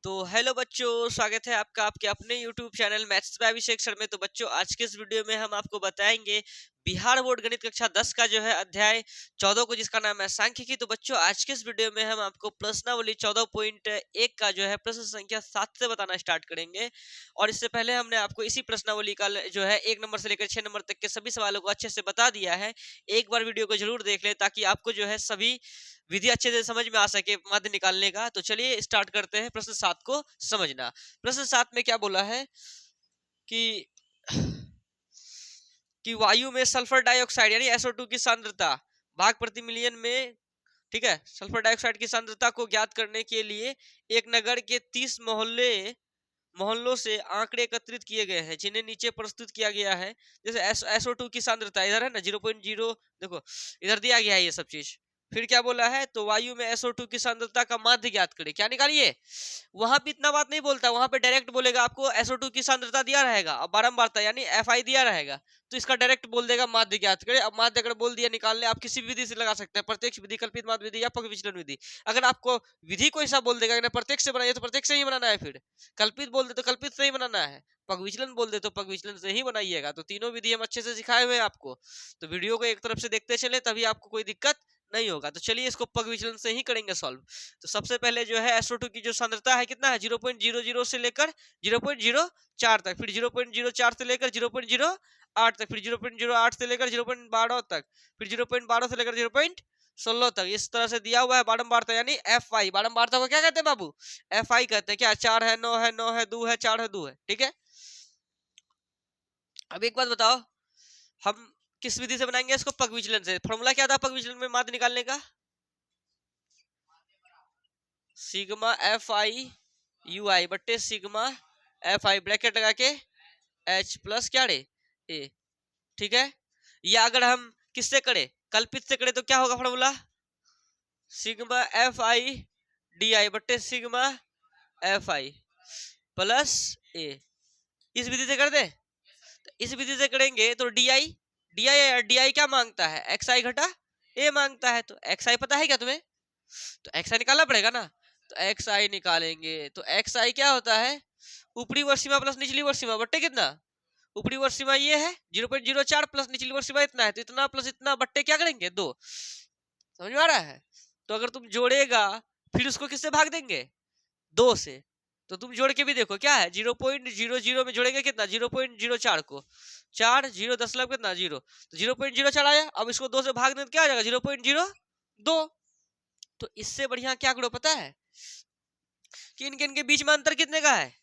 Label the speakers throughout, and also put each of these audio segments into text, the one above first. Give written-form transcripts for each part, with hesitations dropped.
Speaker 1: तो हेलो बच्चों, स्वागत है आपका आपके अपने YouTube channel maths by Abhishek sir में। तो बच्चों, आज के इस वीडियो में हम आपको बताएंगे बिहार बोर्ड गणित कक्षा 10 का जो है अध्याय 14 को, जिसका नाम है सांख्यिकी। तो बच्चों, आज के इस वीडियो में हम आपको प्रश्नावली 14.1 का जो है प्रश्न संख्या 7 से बताना स्टार्ट करेंगे। और इससे पहले हमने आपको इसी प्रश्नावली का जो है 1 नंबर से लेकर 6 नंबर तक के सभी सवालों को अच्छे से बता दिया है। एक बार वीडियो को जरूर देख लें ताकि आपको जो है सभी विधि अच्छे से समझ में आ सके मध्य निकालने का। तो चलिए स्टार्ट करते हैं प्रश्न 7 को समझना। प्रश्न 7 में क्या बोला है कि वायु में सल्फर डाइऑक्साइड यानी SO2 की सांद्रता भाग प्रति मिलियन में, ठीक है, सल्फर डाइऑक्साइड की सांद्रता को ज्ञात करने के लिए एक नगर के 30 मोहल्लों से आंकड़े एकत्रित किए गए हैं, जिन्हें नीचे प्रस्तुत किया गया है। जैसे SO2 की सांद्रता इधर है ना 0.0, देखो इधर दिया गया है ये सब चीज। फिर क्या बोला है, तो वायु में SO2 की सांद्रता का माध्य ज्ञात करें। क्या निकालिए, वहां पे इतना बात नहीं बोलता, वहां पे डायरेक्ट बोलेगा आपको SO2 की सांद्रता दिया रहेगा और बारंबारता यानी FI दिया रहेगा, तो इसका डायरेक्ट बोल देगा माध्य ज्ञात करें। अब माध्य अगर बोल दिया निकालने, आप किसी भी विधि से लगा सकते हैं, प्रत्यक्ष विधि, कल्पित माध्य विधि या पग विचलन विधि। अगर आपको विधि कोई सा बोल देगा प्रत्यक्ष से बनाइए तो प्रत्यक्ष से ही बनाना है, फिर कल्पित बोल दे तो कल्पित से ही बनाना है, पग विचलन बोल दे तो पग विचलन से ही बनाइएगा। तो तीनों विधि हम अच्छे से सिखाए हुए हैं आपको, तो वीडियो को एक तरफ से देखते चले तभी आपको कोई दिक्कत नहीं होगा। तो चलिए इसको पग विचलन से ही करेंगे सॉल्व। तो सबसे पहले जो है SO2 की जो सांद्रता है कितना है, 0.00 से लेकर 0.04 तक, फिर 0.04 से लेकर 0.08 तक, फिर 0.08 से लेकर 0.12 तक, फिर 0.12 से लेकर 0.16 तक। इस तरह से दिया हुआ है बारंबारता यानी FI। बारंबारता को क्या कहते हैं बाबू, FI कहते हैं। क्या 4 है, 9 है, 9 है, 2 है, 4 है, 2 है, ठीक है। अब एक बात बताओ, हम किस विधि से बनाएंगे इसको, पग विचलन से। फॉर्मूला क्या था पग विचलन में माध्य निकालने का, सिग्मा FI UI बट्टे सिग्मा FI ब्रैकेट लगा के H प्लस क्या रे A, ठीक है। या अगर हम किससे करें, कल्पित से करें, तो क्या होगा फॉर्मूला, सिग्मा FI DI बट्टे सिग्मा FI प्लस A। इस विधि से कर दे, तो इस विधि से करेंगे तो DI क्या मांगता है, XI घटा A मांगता है। तो XI पता है क्या तुम्हें, तो XI निकालना पड़ेगा ना। तो XI निकालेंगे तो XI क्या होता है, ऊपरी वर्ग सीमा प्लस निचली वर्ग सीमा बट्टे कितना, ऊपरी वर्ग सीमा ये है 0.04 प्लस निचली वर्ग सीमा इतना है, तो इतना प्लस इतना बट्टे क्या करेंगे 2। समझ में आ रहा है। तो अगर तुम जोड़ेगा फिर उसको किससे भाग देंगे, 2 से। तो तुम जोड़ के भी देखो क्या है, 0.00 में जोड़ेंगे कितना, 0.04 को 4 0 दशमलव कितना 0, तो 0.04 आया। अब इसको 2 से भाग दें तो क्या आ जाएगा 0.02। तो इससे बढ़िया क्या करो पता है, कि इनके बीच में अंतर कितने का है,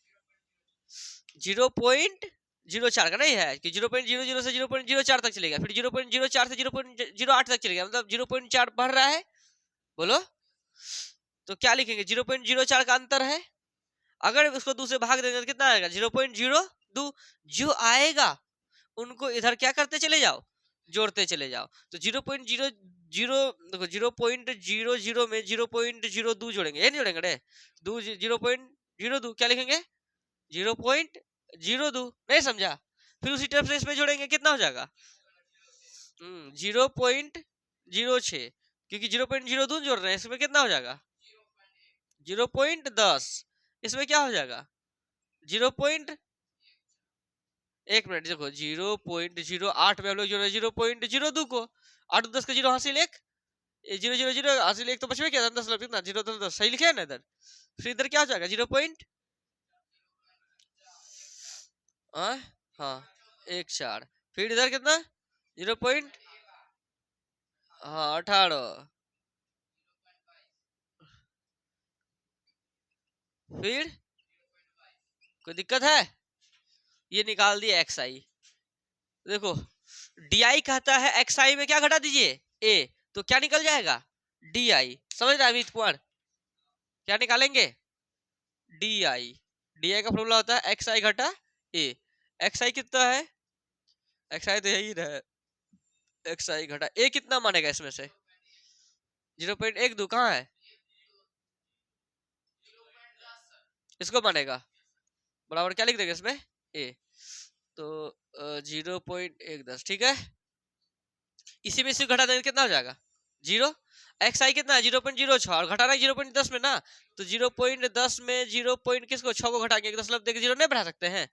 Speaker 1: 0.04 का नहीं है, कि 0.00 से 0.04 तक चलेगा, फिर 0.04 से 0.08 तक चलेगा, मतलब 0.4 बढ़ रहा है। बोलो तो क्या लिखेंगे, 0.04 का अंतर है। अगर उसको 2 से भाग देंगे तो कितना आएगा 0.02। जो आएगा उनको इधर क्या करते चले जाओ, जोड़ते चले जाओ। तो 0.00 देखो 0.00 में 0.02 जोड़ेंगे, ये नहीं जोड़ेंगे रे, 0.02 क्या लिखेंगे 0.02, नहीं समझा। फिर उसी टाइप से इसमें जोड़ेंगे, कितना हो जाएगा 0.06, क्योंकि 0.02 जोड़ रहे हैं, इसमें कितना हो जाएगा 0.10। इसमें क्या हो जाएगा 0. एक मिनट देखो 0.08 में हम लोग जोड़ रहे 0.02 को, 8 10 का 0 हासिल 1, 0 हासिल 1 तो बच में क्या 10 कितना 0 10 10 सही लिखे है ना इधर। फिर इधर क्या हो जाएगा 0.14, फिर इधर कितना 0.18, फिर कोई दिक्कत है, ये निकाल दिया XI। देखो DI कहता है XI में क्या घटा दीजिए A, तो क्या निकल जाएगा DI। समझ रहे अमित कुमार, क्या निकालेंगे DI का फॉर्मूला होता है XI घटा A। XI कितना है, XI तो यही रहा, XI घटा A कितना मानेगा इसमें से 0.12 कहाँ है, इसको मानेगा बराबर क्या लिख देंगे इसमें A, तो 0.10, ठीक है। इसी में इसी घटा देंगे कितना हो जाएगा 0। एक्स आई कितना है 0.06 और घटाना 0.10 में ना, तो 0.10 में 0 पॉइंट किसको 6 को घटाएंगे, 10 मतलब देखिए 0 नहीं बढ़ा सकते हैं,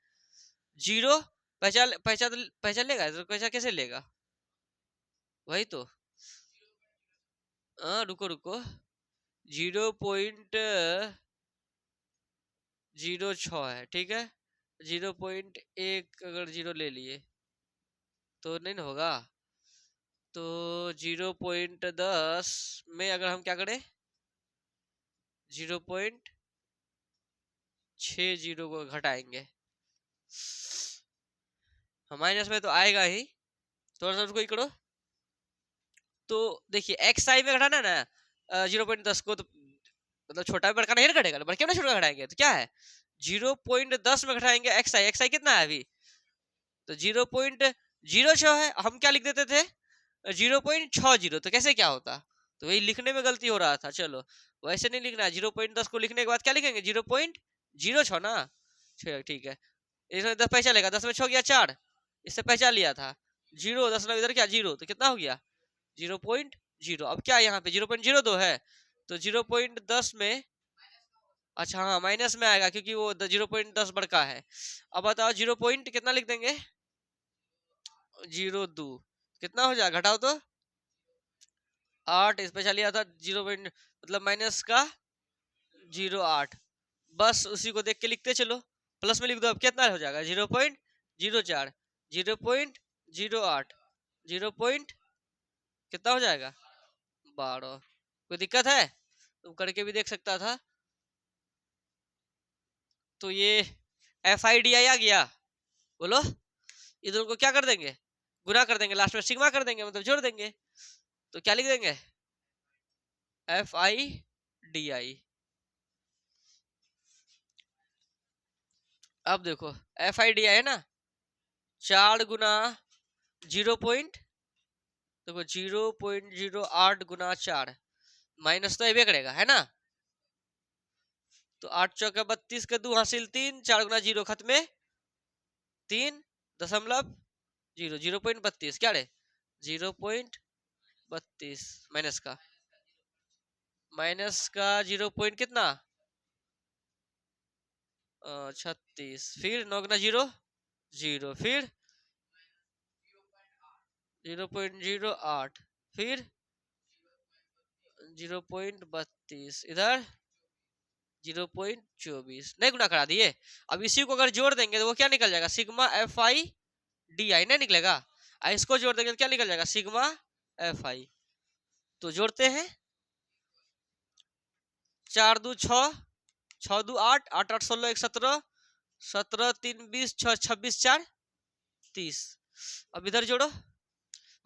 Speaker 1: 0 पहचान पहचान पहचान लेगा तो पहचान कैसे लेगा, वही तो। रुको रुको, 0.06 है, ठीक है, 0.1 अगर 0 ले लिए तो नहीं ना होगा, तो 0.10 में अगर हम क्या करें 0.60 को घटाएंगे, माइनस में तो आएगा ही, थोड़ा सा उसको ही करो। तो देखिए एक्स आई में घटाना ना 0.10 को, तो मतलब छोटा बड़का नहीं घटेगा, बड़के में छोटा घटाएंगे तो क्या है 0.10 में घटाएंगे एक्स आई, एक्स आई कितना है अभी, तो 0.06 है, हम क्या लिख देते थे 0.60, तो कैसे क्या होता, तो वही लिखने में गलती हो रहा था। चलो वैसे नहीं लिखना है, 0.10 को लिखने के बाद क्या लिखेंगे 0.06 ना, ठीक है, इसमें 10 पैसा लेगा, 10 में 6 गया 4, इससे पहचान लिया था, 0 10 इधर क्या 0, तो कितना हो गया 0.0। अब क्या यहाँ पे 0.02 है, तो 0.10 में, अच्छा हाँ माइनस में आएगा क्योंकि वो 0.10 बड़का है। अब बताओ 0 पॉइंट कितना लिख देंगे 0.2, कितना हो जाएगा घटाओ तो 8, इस पे चलिए था 0 पॉइंट मतलब माइनस का 0.8, बस उसी को देख के लिखते चलो, प्लस में लिख दो, अब कितना हो जाएगा 0.04, 0.08, 0 पॉइंट कितना हो जाएगा 12। कोई दिक्कत है, तुम करके भी देख सकता था। तो ये FIDI आ गया, बोलो इधर को क्या कर देंगे गुना कर देंगे, लास्ट में सिग्मा कर देंगे मतलब जोड़ देंगे, तो क्या लिख देंगे FIDI। अब देखो FIDI है ना, 4 गुना 0 पॉइंट, देखो 0.08 गुना 4, माइनस तो ये करेगा है ना, तो 8 चौका 32 के 2 हासिल 3, 4 गुना 0 खत्म में 3.0, 0.32 क्या रे 0.32 माइनस का 0 पॉइंट कितना 36, फिर 9 गुना 0 0, फिर 0.08, फिर 0.32, इधर 0.24, नहीं गुना करा दिए। अब इसी को अगर जोड़ देंगे तो वो क्या निकल जाएगा सिग्मा FIDI, नहीं निकलेगा, इसको जोड़ देंगे तो क्या निकल जाएगा सिग्मा FI। तो जोड़ते हैं 4 2 6, 6 2 8, 8 8 16 1 17, 17 3 20, 6 26 4 30। अब इधर जोड़ो,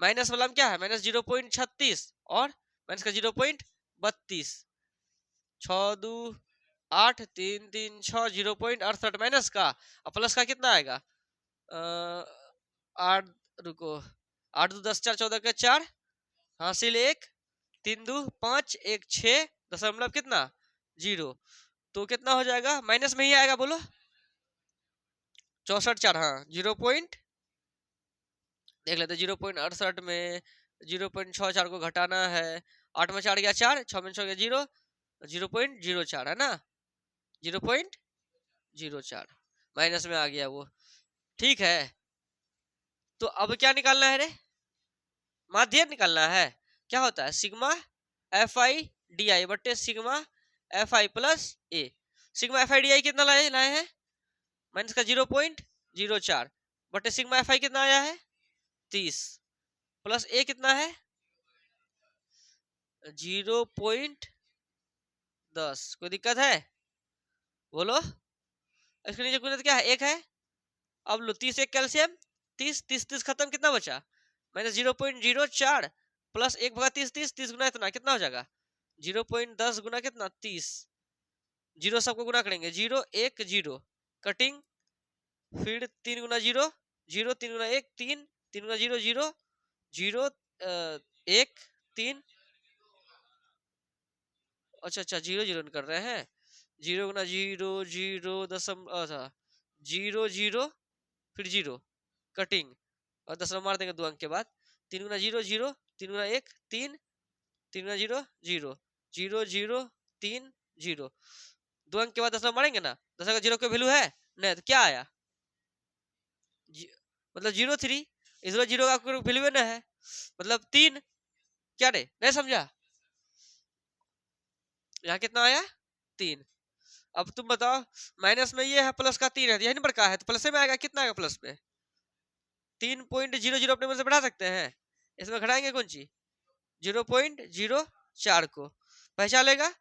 Speaker 1: माइनस वाला में क्या है माइनस 0.36 और माइनस का 0.32, 6 2 8 3 3 6, 0.68 माइनस का, और प्लस का कितना आएगा 8, रुको 8 2 10 4 14 के 4 हासिल 1, 3 2 5 1 6 दशमलव कितना 0, तो कितना हो जाएगा माइनस में ही आएगा, बोलो 64 4, हाँ 0 पॉइंट देख लेते 0.68 में 0.64 को घटाना है, 8 में 4 गया 4, 6 में 6 गया 0, 0.04 है ना, 0.04 माइनस में आ गया वो, ठीक है। तो अब क्या निकालना है रे, माध्य निकालना है, क्या होता है सिग्मा FIDI बट्टे sigma FI plus A। Sigma FIDI कितना लाए हैं माइनस का 0.04 बट्टे सिग्मा FI कितना आया है 30, प्लस A कितना है 0.10। कोई दिक्कत है बोलो, इसके नीचे गुणित क्या है 1 है। अब लो 30 एक कैल्शियम 30 30 30 खत्म, कितना बचा माइनस 0.04 प्लस 1 भगा 30 30 30 गुना इतना कितना हो जाएगा 0.10 गुना कितना 30, जीरो सबको गुना करेंगे 0 1 0 कटिंग, फिर 3 गुना 0 0, 3 गुना 1 3, 3 गुना 0 0 0 1 3, अच्छा अच्छा 0 0 कर रहे हैं, 0 गुना 0 0 दशमलव अच्छा 0 0 फिर 0 कटिंग और दशमलव मार देंगे 2 अंक के बाद, 3 गुना 0 0, 3 गुना 1 3, 3 में 0 0 0 0 3 0, 2 अंक के बाद 10 मारेंगे ना, 10 का 0 का वैल्यू है नहीं, तो क्या आया मतलब 0 3, इसमें 0 का कोई वैल्यू ना है, मतलब 3, क्या रे नहीं समझा, यहाँ कितना आया 3। अब तुम बताओ माइनस में ये है प्लस का 3 है, यही नंबर का है तो प्लस में आएगा, कितना आएगा प्लस में 3.00 अपने मन से बढ़ा सकते हैं, इसमें घटाएंगे कौन सी 0.04 को पहचानेगा,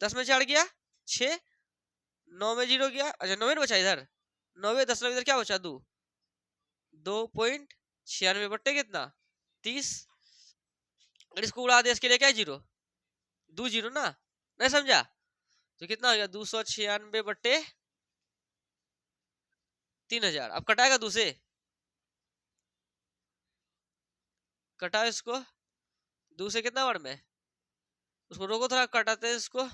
Speaker 1: 10 में 4 गया 6, 9 में 0 गया, अच्छा 9 में बचा इधर 9, 10 में इधर क्या बचा 2, 2.96 बट्टे कितना 30, अगर इसको उड़ा दे इसके लिए क्या है 0 2 0 ना, नहीं समझा, तो कितना हो गया 296 बट्टे 3000। अब कटाएगा 2 से, कटाओ इसको 2 से कितना बार में, उसको रोको थोड़ा, कटाते हैं इसको,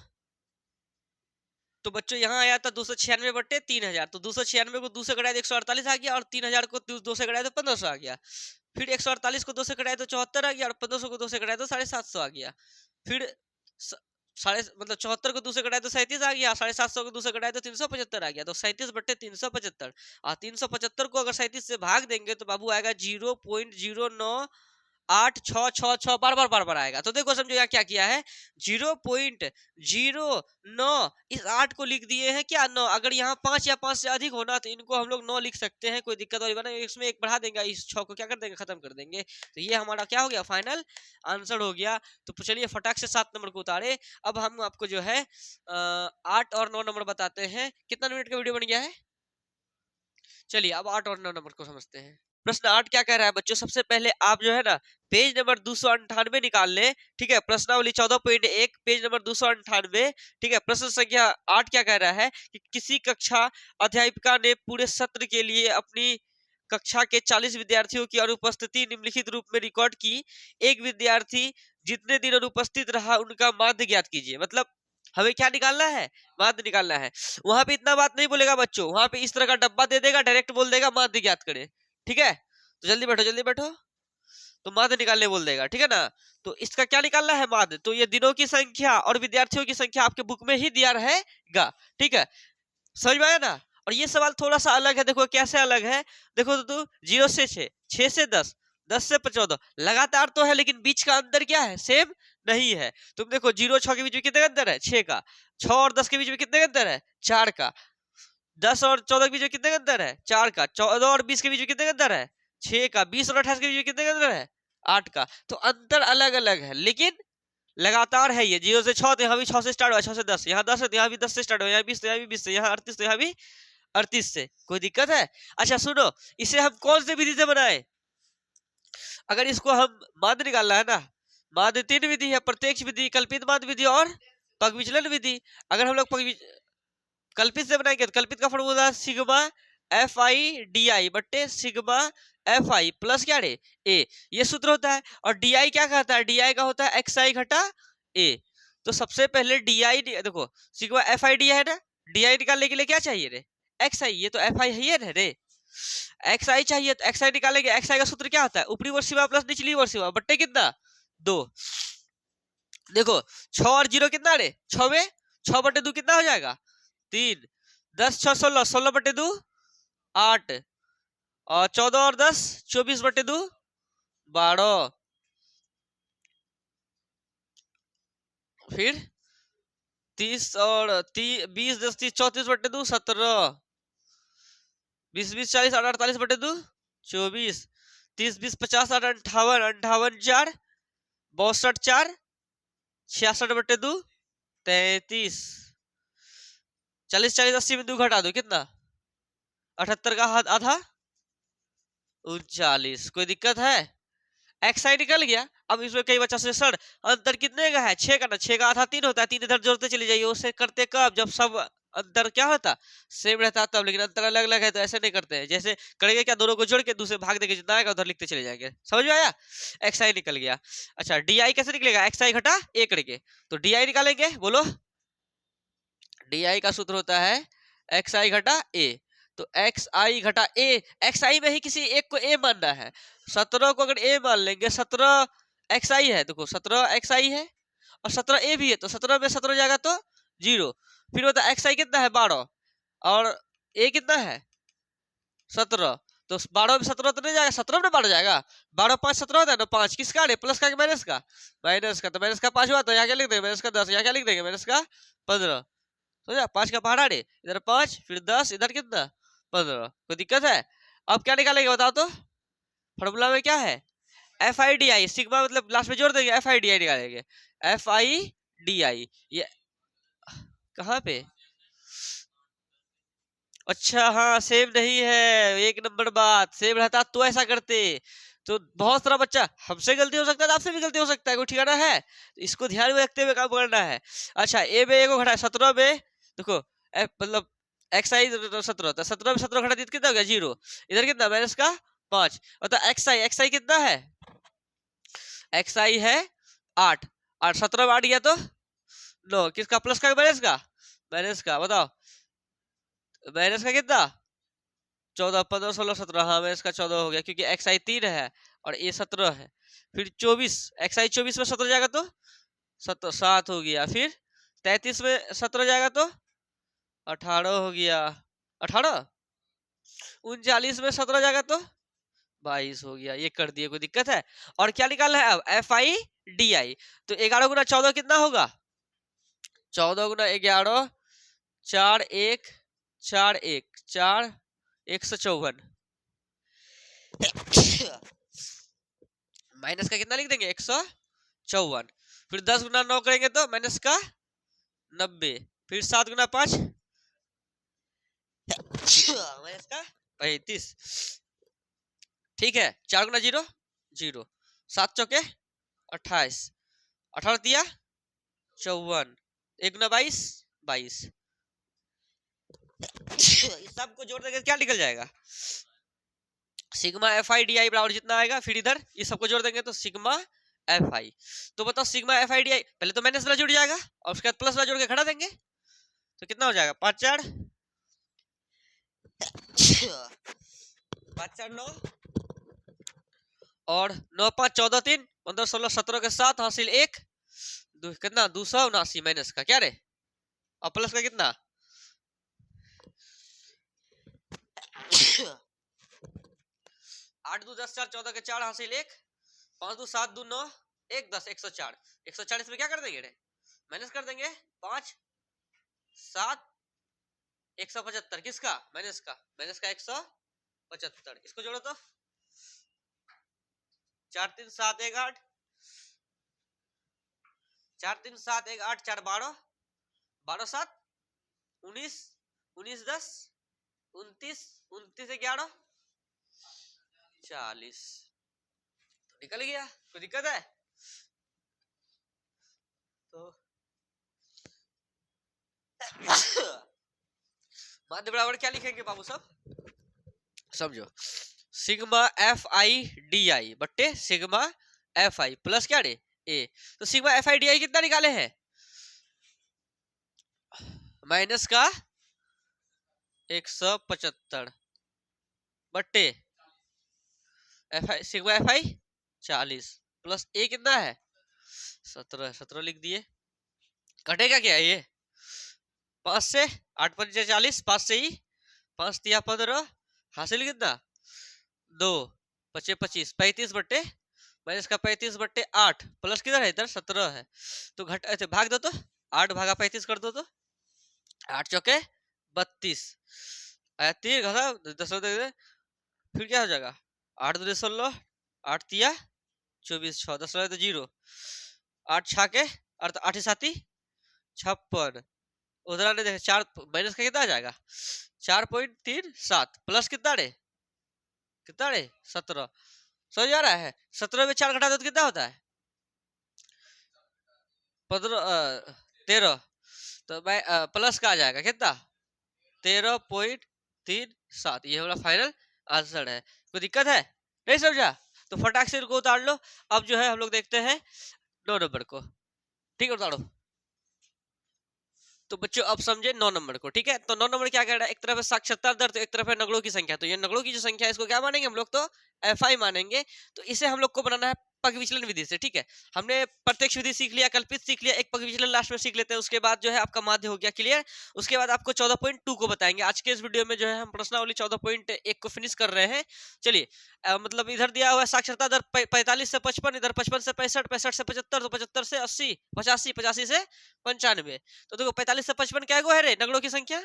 Speaker 1: तो बच्चों यहाँ आया था 296 बट्टे 3000, तो 296 को 2 से कटाए तो 148 आ गया, और 3000 को 2 से कटाए तो 1500 आ गया, फिर 148 को 2 से कटाए तो 74 आ गया, और 1500 को 2 से कटाए तो 750 आ गया, फिर साढ़े मतलब 74 को 2 से कटाए तो 37 आ गया, 750 को 2 से कटाए तो 375 आ गया, तो 37 बट्टे 375, और 375 को अगर 37 से भाग देंगे तो बाबू आएगा 0.098666 बार बार बार बार आएगा। तो देखो समझो यहाँ क्या किया है 0.09, इस 8 को लिख दिए हैं क्या 9, अगर यहाँ 5 या 5 से अधिक होना तो इनको हम लोग 9 लिख सकते हैं, कोई दिक्कत वाली बात नहीं, इसमें एक बढ़ा देंगे, इस 6 को क्या कर देंगे खत्म कर देंगे, तो ये हमारा क्या हो गया फाइनल आंसर हो गया। तो चलिए फटाक से 7 नंबर को उतारे। अब हम आपको जो है 8 और 9 नंबर बताते हैं। कितना मिनट का वीडियो बन गया है, चलिए अब 8 और 9 नंबर को समझते हैं। प्रश्न 8 क्या कह रहा है बच्चों, सबसे पहले आप जो है ना पेज नंबर 298 निकाल ले, ठीक है, प्रश्नावली 14.1 पेज नंबर 298, ठीक है। प्रश्न संख्या 8 क्या कह रहा है कि किसी कक्षा अध्यापिका ने पूरे सत्र के लिए अपनी कक्षा के 40 विद्यार्थियों की अनुपस्थिति निम्नलिखित रूप में रिकॉर्ड की, एक विद्यार्थी जितने दिन अनुपस्थित रहा उनका माध्य ज्ञात कीजिए। मतलब हमें क्या निकालना है, माध्य निकालना है। वहां पे इतना बात नहीं बोलेगा बच्चों, वहां पे इस तरह का डब्बा दे देगा, डायरेक्ट बोल देगा माध्य ज्ञात करें, ठीक है। तो जल्दी बैठो जल्दी बैठो, तो माध्य निकालने बोल देगा, ठीक है ना। तो इसका क्या निकालना है माध्य, तो ये दिनों की संख्या और विद्यार्थियों की संख्या आपके बुक में ही दिया रहेगा, ठीक है, समझ में आया ना। और ये सवाल थोड़ा सा अलग है, देखो कैसे अलग है, देखो तो 0 से 6, 6 से 10, 10 से 14 लगातार तो है, लेकिन बीच का अंतर क्या है सेम नहीं है। तुम देखो 0 6 के बीच में कितने का अंतर है 6 का, 6 और 10 के बीच में कितने का अंतर है 4 का, 10 और 14 के बीच में कितने का अंतर है 4 का, 14 और 20 के बीच में कितने का अंतर है 6 का, 20 और 28 के बीच में कितने का अंतर है 8 का। तो अंतर अलग अलग है लेकिन लगातार है। ये 0 से 6 तो यहाँ भी 6 से स्टार्ट हुआ, 6 से 10, यहाँ 10 है तो यहाँ भी 10 से स्टार्ट हुआ, यहाँ 20 तो यहाँ भी 20 से, यहाँ 38 तो यहाँ भी 38 से, कोई दिक्कत है। अच्छा सुनो, इसे हम कौन से विधि से बनाए, अगर इसको हम माध्य निकालना है ना, माध्य 3 विधि है, प्रत्यक्ष विधि, कल्पित माध्य विधि और पग विचलन विधि। अगर हम लोग कल्पित से बनाएंगे तो कल्पित का फॉर्मूला सिग्मा FI/DI बट्टे सिग्मा FI प्लस क्या रे A, ये सूत्र होता है। और DI क्या कहता है, DI का होता है XI घटा A। तो सबसे पहले DI देखो सिग्मा FI/DI है ना, DI निकालने के लिए क्या चाहिए रे XI, ये तो FI है ना रे, XI चाहिए तो XI निकालेंगे। XI का सूत्र क्या होता है, ऊपरी वर्ग सीमा प्लस निचली वर्ग सीमा बट्टे कितना 2। देखो 6 और 0 कितना रे 6 में 6 बट्टे 2 कितना हो जाएगा 3, 10 6 16, 16 बट्टे 2 8, और 14 और 10 24 बट्टे 2 12, फिर 30 और 20 10 30 34 बट्टे 2 17, 20 20 40 48 बट्टे 2 24, 30 20 50 58 58 4 62 4 66 बट्टे 2 33, 40 40 80 में 2 घटा दो कितना 78 का हाथ आधा 39, कोई दिक्कत है। XI निकल गया। अब इसमें कई बच्चा से सर अंतर कितने का है 6 का ना, 6 का आधा 3 होता है, 3 इधर जोड़ते चले जाइए, उससे करते कब जब सब अंतर क्या होता सेम रहता तब, लेकिन अंतर अलग अलग है तो ऐसे नहीं करते हैं। जैसे करेंगे क्या दोनों को जोड़ के दूसरे भाग देके जितना आएगा उधर लिखते चले जाएंगे, समझ में आया। XI निकल गया। अच्छा DI कैसे निकलेगा, XI घटा A करके, तो DI निकालेंगे, बोलो DI का सूत्र होता है XI घटा A। तो XI घटा A, XI में ही किसी एक को A मानना है, 17 को अगर A मान लेंगे, 17 XI है, देखो 17 XI है, और 17 ए भी है, तो 17 में 17 जाएगा तो 0। फिर बता एक्स आई कितना है 12 और ए कितना है 17, तो 12 में 17 तो नहीं जाएगा, 17 में 12 जाएगा, 12 5 17 होता है ना, 5 किसका है प्लस का माइनस का, माइनस का, तो माइनस का 5 हुआ, तो यहाँ क्या लिख देंगे माइनस का 10, यहाँ क्या लिख देंगे माइनस का 15, समझा, 5 का पहाड़ा रे, इधर 5 फिर 10 इधर कितना 15, कोई दिक्कत है। अब क्या निकालेंगे बताओ तो, फॉर्मूला में क्या है F I D I, sigma मतलब लास्ट में जोड़ देंगे, एफ आई डी आई निकालेंगे, एफ आई डी आई, ये कहाँ पे, अच्छा हाँ सेम नहीं है, एक नंबर बात, सेम रहता तो ऐसा करते, तो बहुत सारा बच्चा, हमसे गलती हो सकता है, आपसे भी गलती हो सकता है, कोई ठिकाना है, तो इसको ध्यान में रखते हुए काम करना है। अच्छा ए में एक घटा 17 में देखो मतलब एक्स आई 17, तो 17 में 17 घटा दी कितना हो गया 0, इधर कितना माइनस का 5, मतलब एक्स आई कितना है, एक्स आई है 8, और 17 में 8 गया तो 9, किसका प्लस का माइनस का बताओ, माइनस का कितना 14 15 16 17, हाँ मैं इसका 14 हो गया, क्योंकि एक्स आई 3 है और ए 17 है, फिर 24 एक्स आई 24 में 17 जाएगा तो 7 हो गया, फिर 33 में 17 जाएगा तो 18 हो गया, 18 39 में 17 जाएगा तो 22 हो गया, ये कर दिए, कोई दिक्कत है। और क्या निकालना है अब एफ आई डी आई, तो 11 गुना 14 कितना होगा, 14 गुना 11 4 1 4 1 4 154, माइनस का कितना लिख देंगे 154, फिर 10 गुना 9 करेंगे तो माइनस का 90, फिर 7 गुना 5 माइनस का 35, ठीक है, 4 गुना 0 0, 7 चौके 28, 18 दिया 54, 1 गुना 22 22, इस सब को जोड़ देंगे क्या निकल जाएगा, सिग्मा एफ आई डी आई बराबर जितना आएगा, फिर इधर ये सबको जोड़ देंगे तो सिग्मा एफ आई, तो बताओ सिग्मा एफ आई डी आई, पहले तो माइनस वाला जुड़ जाएगा और उसके बाद प्लस वाला जोड़ के खड़ा देंगे, तो कितना हो जाएगा 5 4 5 4 9 और 9 5 14 3 15 16 17 के साथ हासिल 1 कितना 279 माइनस का क्या रे, और प्लस का कितना 8 2 10 4 14 के 4 हासिल 1 5 2 7 2 9 1 10 104, 140 में क्या कर देंगे रे माइनस कर देंगे 5 7 175, किसका माइनस का 175, इसको जोड़ो तो 4 3 7 1 8 4 3 7 1 8 4 12 12 7 19 19 10 29 29 11 40, तो निकल गया, कोई दिक्कत है, तो माध्य बराबर क्या लिखेंगे बाबू सब समझो, sigma F I D I बट्टे सिग्मा एफ आई प्लस क्या रे ए, तो sigma F I D I कितना निकाले हैं माइनस का 175 बट्टे F I sigma F I 40 plus A कितना है 17, 17 लिख दिए, कटेगा क्या ये 5 से 8 5 40, 5 से ही 5 दिया 15, हासिल कितना 2 बचे 25, 35 बट्टे माइनस का 35 बट्टे 8 प्लस किधर है इधर 17 है, तो घट ऐसे भाग दो तो 8 भागा 35 कर दो तो 8 चौके 32, 3 घटा 10, फिर क्या हो जाएगा 8 2 16 8 तिया 24 6 10 तो 0, 8 6 के 8 7 56, उधर आने देखे 4 माइनस का कितना आ जाएगा 4.37 प्लस कितना रे 17, समझ आ रहा है, 17 में 4 घटा दो तो कितना होता है 13, तो प्लस का आ जाएगा कितना 13.37, ये हमारा फाइनल आंसर है, कोई दिक्कत है नहीं समझा, तो फटाक से इनको उतार लो। अब जो है हम लोग देखते हैं 9 नंबर को, ठीक है उतारो, तो बच्चों अब समझे 9 नंबर को, ठीक है, तो 9 नंबर क्या कह रहा है, एक तरफ है साक्षरता दर तो एक तरफ है नगड़ों की संख्या, तो ये नगड़ों की जो संख्या है इसको क्या मानेंगे हम लोग तो एफ आई मानेंगे, तो इसे हम लोग को बनाना है पग विचलन विधि से। ठीक है, हमने प्रत्यक्ष विधि सीख लिया, कल्पित सीख लिया, एक पग विचलन लास्ट में सीख लेते हैं, उसके बाद जो है आपका माध्य हो गया क्लियर। उसके बाद आपको 14.2 को बताएंगे। आज के इस वीडियो में जो है हम प्रश्नावली 14.1 को फिनिश कर रहे हैं। चलिए मतलब इधर दिया हुआ है साक्षरता दर 45 से 55, इधर 55 से 65, 65 से 75, तो 75 से 80, 85, 85 से 95। तो देखो 45 से 55 क्या है रे, नगरों की संख्या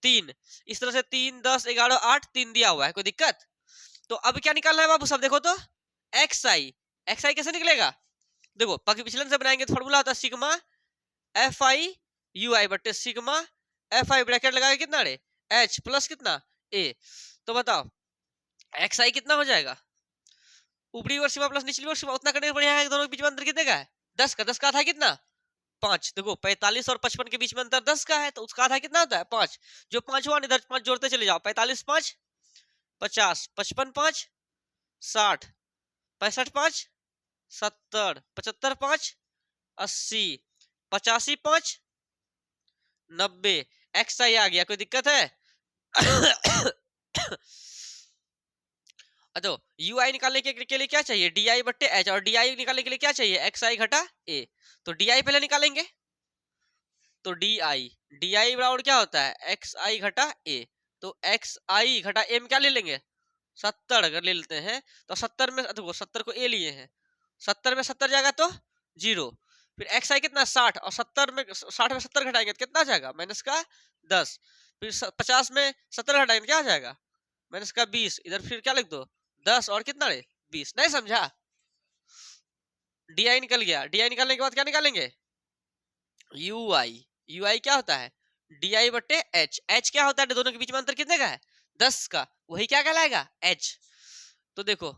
Speaker 1: 3। इस तरह से 3, 10, 11, 8, 3 दिया हुआ है, कोई दिक्कत? तो अब क्या निकालना है बाबू सब, देखो तो एक्स आई कैसे निकलेगा? देखो पग विचलन से बनाएंगे तो फॉर्मूला होता है सिग्मा एफ आई यू आई बटे सिग्मा एफ आई ब्रैकेट लगा के कितना रे एच प्लस कितना ए। तो बताओ एक्स आई कितना हो जाएगा? ऊपरी ओर सीमा प्लस निचली ओर सीमा, उतना करने बढ़िया है। दोनों के बीच में अंतर कितने का है? 10 का। 10 का था कितना? 5। देखो 45 और 55 के बीच में अंतर 10 का है, तो उसका आधा कितना होता है? 5। जो 5 हुआ इधर 5 जोड़ते चले जाओ, 45 5 50, 55 5 60, 65 5 70, 75 5 80, 85 5 90। एक्स आई आ गया, कोई दिक्कत है? तो यू आई निकालने के लिए क्या चाहिए? डी आई बट्टे एच, और डी आई निकालने के लिए क्या चाहिए? एक्स आई घटा ए। तो डी आई पहले निकालेंगे, तो डी आई बराबर क्या होता है? एक्स आई घटा ए। तो एक्स आई घटा ए में क्या ले लेंगे? 70 अगर ले लेते हैं तो 70 में देखो 70 को ए लिए हैं, 70 में 70 जाएगा तो 0। फिर एक्स आई कितना? 60, और 70 में 60 में 70 घटाएंगे तो कितना जाएगा? माइनस का 10। फिर 50 में 70 घटाएंगे क्या आ जाएगा? माइनस का 20। इधर फिर क्या लिख दो? 10 और कितना रे 20। नहीं समझा? डी आई निकल गया। डी आई निकालने के बाद क्या निकालेंगे? यू आई क्या होता है? डी आई बट्टे एच। एच क्या होता है? दोनों के बीच में अंतर कितने का है? 10 का। वही क्या कहलाएगा? एच। तो देखो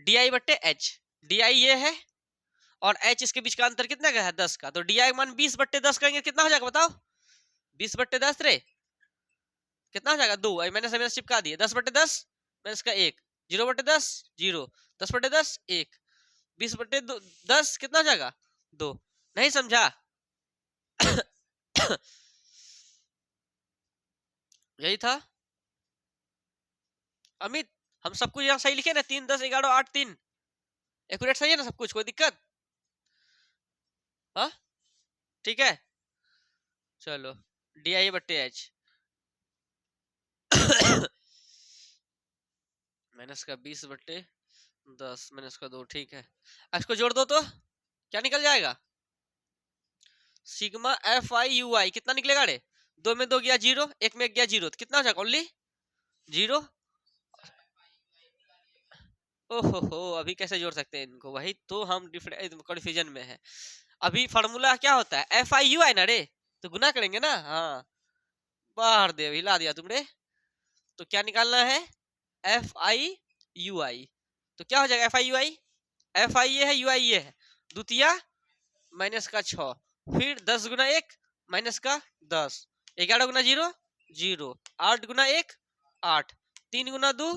Speaker 1: डी आई बट्टे एच, डी आई ये है और एच इसके बीच का अंतर कितने का है? 10 का। तो डी आई मान 20 बट्टे 10 करेंगे कितना हो जाएगा बताओ? 20 बट्टे 10 रे कितना हो जाएगा? 2। मैंने समय चिपका दिए। 10 बट्टे 10 माइनस का 1, 0 बट्टे 10 0, 10 बट्टे 10 1, 20 बट्टे 10 कितना हो जाएगा? 2। नहीं समझा? यही था अमित। हम सब कुछ यहाँ सही लिखे ना? 3 10 11 8 3 एक्यूरेट सही है ना सब कुछ? कोई दिक्कत? हाँ ठीक है। चलो डी आई बट्टे एच माइनस का 20 बट्टे 10 माइनस का 2। ठीक है, इसको जोड़ दो तो क्या निकल जाएगा? सिग्मा एफ आई यू आई कितना निकलेगा रे? 2 में 2 गया 0, 1 में गया 0, तो कितना हो जाएगा? ओनली 0। ओहो हो, अभी कैसे जोड़ सकते हैं इनको? वही तो हम कन्फ्यूजन में है। अभी फार्मूला क्या होता है? एफ आई यू आई ना रे, तो गुना करेंगे ना। हाँ बाहर दे, हिला दिया तुमने। तो क्या निकालना है? एफ आई यू आई। तो क्या हो जाएगा? F I you I, F I ये है, यू आई ये है, द्वितीय माइनस का 6, फिर 10 गुना 1 माइनस का 10, 11 गुना 0 0, 8 गुना 1 8, 3 गुना 2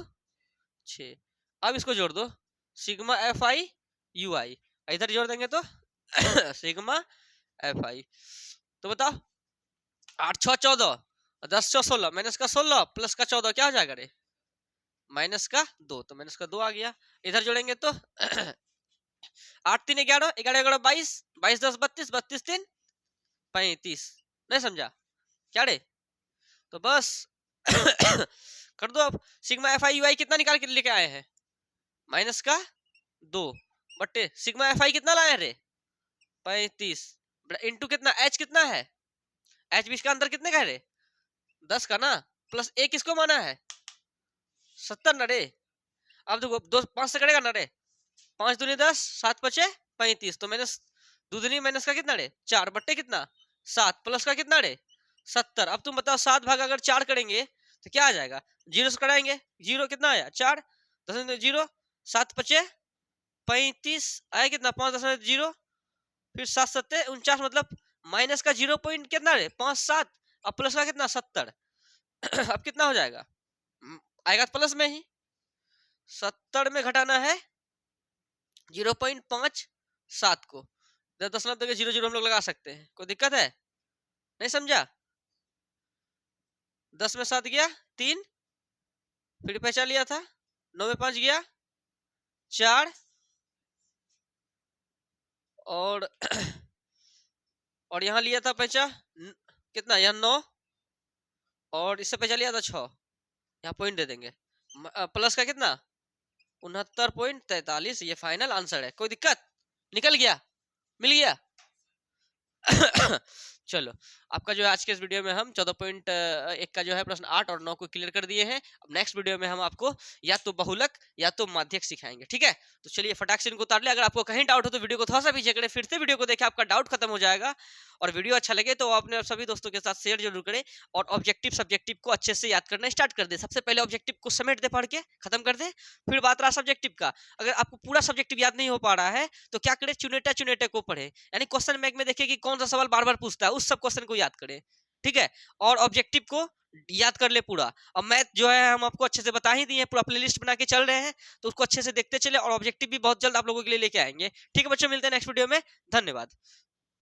Speaker 1: 6। अब इसको जोड़ दो, सिग्मा एफ आई यू आई, इधर जोड़ देंगे तो सिग्मा एफ आई। तो बताओ 8 6 14, 10 6 16, माइनस का 16 प्लस का 14 क्या हो जाएगा रे? माइनस का 2। तो माइनस का 2 आ गया। इधर जोड़ेंगे तो 8 3 11, 11 11 22, 22 10 32, 32 3 35। नहीं समझा क्या रे? तो बस कर दो अब। सिग्मा एफ आई यू आई कितना निकाल के लेके आए हैं? माइनस का 2 बट्टे सिग्मा एफ आई कितना लाए रे? 35 इंटू कितना एच कितना है? एच बीच का अंदर कितने का है रे? 10 का ना, प्लस ए किसको माना है? 70 ना रे। अब देखो 2 5 से कटेगा ना रे, 5 दूनी 10 7 बचे 35, तो माइनस दूनी माइनस का कितना रे? 4 बट्टे कितना 7 प्लस का कितना रे? 70। अब तुम बताओ 7 भाग अगर 4 करेंगे तो क्या आ जाएगा? 0 से कटाएंगे, 0 कितना आया? 4, 10 0, 7 बचे 35 आया कितना? 5 10 0, फिर 7 7 49, मतलब माइनस का 0 पॉइंट कितना रे? 5 7, अब प्लस का कितना? 70। अब कितना हो जाएगा? आएगा प्लस में ही। 70 में घटाना है 0.57 को, 10 के 0 0 हम लोग लगा सकते हैं, कोई दिक्कत है? नहीं समझा? 10 में 7 गया 3, फिर पहचान लिया था, 9 में 5 गया 4, और और यहाँ लिया था पैसा कितना, यहाँ 9 और इससे पैसा लिया था 6, यहाँ पॉइंट दे देंगे। प्लस का कितना 69.43, ये फाइनल आंसर है। कोई दिक्कत, निकल गया, मिल गया। चलो, आपका जो है आज के इस वीडियो में हम 14.1 का जो है प्रश्न 8 और 9 को क्लियर कर दिए हैं। अब नेक्स्ट वीडियो में हम आपको या तो बहुलक या तो माध्यक सिखाएंगे, ठीक है। तो चलिए फटाक से इनको उतार ले। अगर आपको कहीं डाउट हो तो वीडियो को थोड़ा सा पीछे करें, फिर से वीडियो को देखें, आपका डाउट खत्म हो जाएगा। और वीडियो अच्छा लगे तो अपने सभी दोस्तों के साथ शेयर जरूर करें और ऑब्जेक्टिव सब्जेक्टिव को अच्छे से याद करना स्टार्ट कर दे। सबसे पहले ऑब्जेक्टिव को समेट दे, पढ़ के खत्म कर दे, फिर बात रहा सब्जेक्टिव का। अगर आपको पूरा सब्जेक्टिव याद नहीं हो पा रहा है तो क्या करे, चुनेटा चुनेटे को पढ़े, यानी क्वेश्चन बैंक में देखे कि कौन सा सवाल बार बार पूछता है, उस सब क्वेश्चन को याद करे, ठीक है। और ऑब्जेक्टिव को याद कर ले पूरा। अब मैथ जो है हम आपको अच्छे से बता ही दिए, पूरा प्लेलिस्ट बना के चल रहे हैं, तो उसको अच्छे से देखते चले। और ऑब्जेक्टिव भी बहुत जल्द आप लोगों के लिए लेके आएंगे, ठीक है बच्चों। मिलते हैं नेक्स्ट वीडियो में, धन्यवाद।